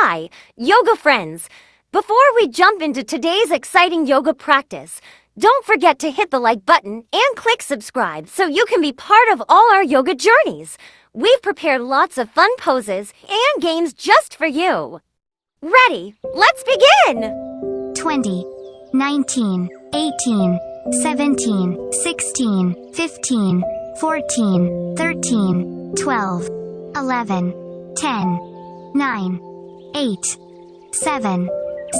Hi, yoga friends! Before we jump into today's exciting yoga practice, don't forget to hit the like button and click subscribe so you can be part of all our yoga journeys. We've prepared lots of fun poses and games just for you. Ready? Let's begin! 20, 19, 18, 17, 16, 15, 14, 13, 12, 11, 10, 9, 8, 7,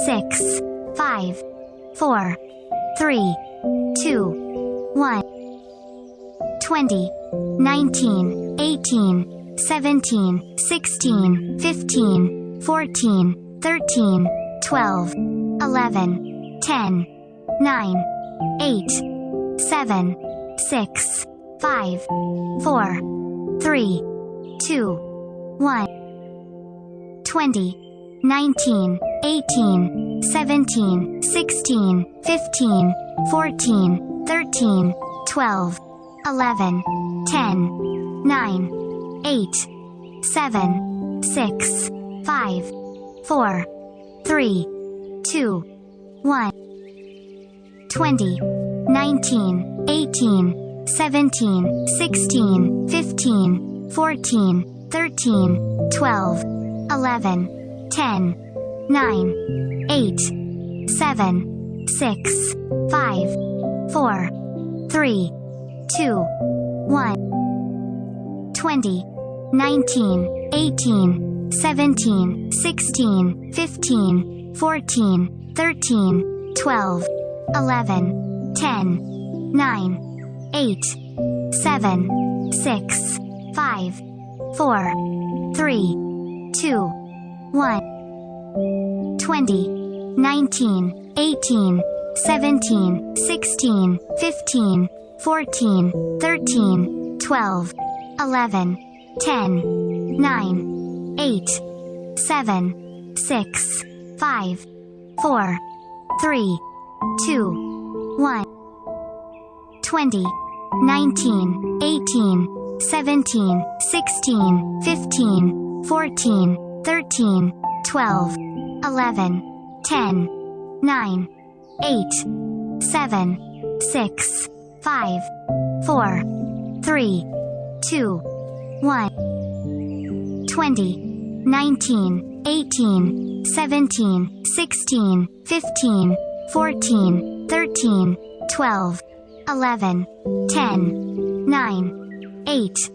6, 5, 4, 3, 2, 1. 20, 19, 18, 17, 16, 15, 14, 13, 12, 11, 10, 9, 8, 7, 6, 5, 4, 3, 2, 1. 20, 19, 18, 17, 16, 15, 14, 13, 12, 11, 10, 9, 8, 7, 6, 5, 4, 3, 2, 1. 20, 19, 18, 17, 16, 15, 14, 13, 12, 11, 10, 9, 8, 7, 6, 5, 4, 3, 2, 1. 20, 19, 18, 17, 16, 15, 14, 13, 12, 11, 10, 9, 8, 7, 6, 5, 4, 3, 2, 1. 20, 19, 18, 17, 16, 15, 14, 13, 12, 11, 10, 9, 8, 7, 6, 5, 4, 3, 2, 1. 20, 19, 18, 17, 16, 15, 14, 13, 12, 11, 10, 9, 8, 7, 6, 5, 4, 3, 2, 1. 20, 19, 18, 17, 16, 15, 14, 13, 12, 11, 10, 9, 8,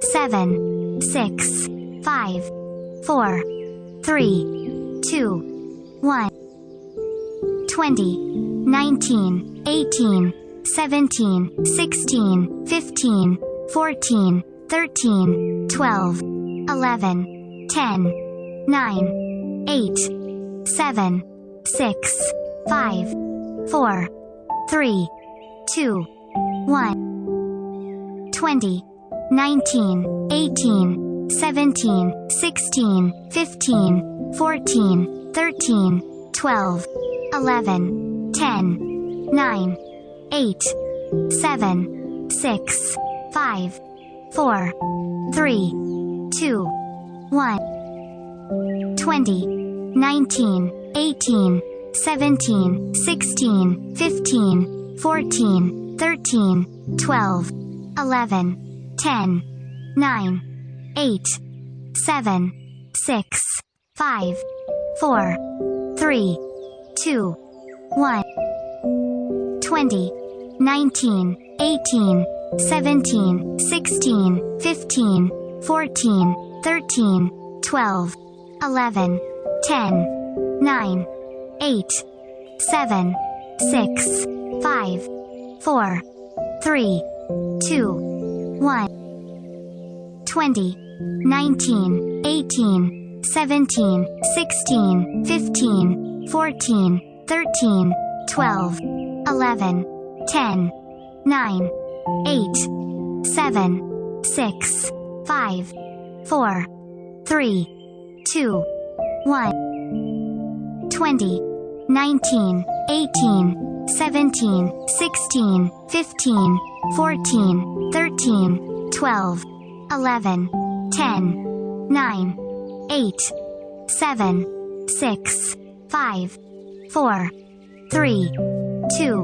7, 6, 5, 4, 3, 2, 1. 20, 19, 18, 17, 16, 15, 14, 13, 12, 11, 10, 9, 8, 7, 6, 5, 4, 3, 2, 1. 20, 19, 18, 17, 16, 15, 14, 13, 12, 11, 10, 9, 8, 7, 6, 5, 4, 3, 2, 1. 20, 19, 18, 17, 16, 15, 14, 13, 12, 11, 10, 9, 8, 7, 6, 5, 4, 3, 2, 1. 20, 19, 18, 17, 16, 15, 14, 13, 12, 11, 10, 9, 8, 7, 6, 5, 4, 3, 2, 1. 20, 19, 18, 17, 16, 15, 14, 13, 12, 11, 10, 9, 8, 7, 6, 5, 4, 3, 2, 1. 20, 19, 18, 17, 16, 15, 14, 13, 12, 11, 10, 9, 8, 7, 6, 5, 4, 3, 2,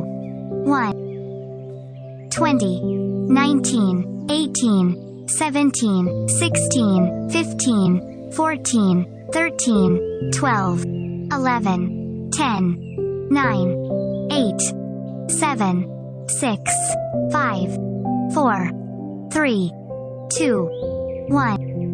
1. 20, 19, 18, 17, 16, 15, 14, 13, 12, 11, 10, 9, 8, 7, 6, 5, 4, 3, 2, 1.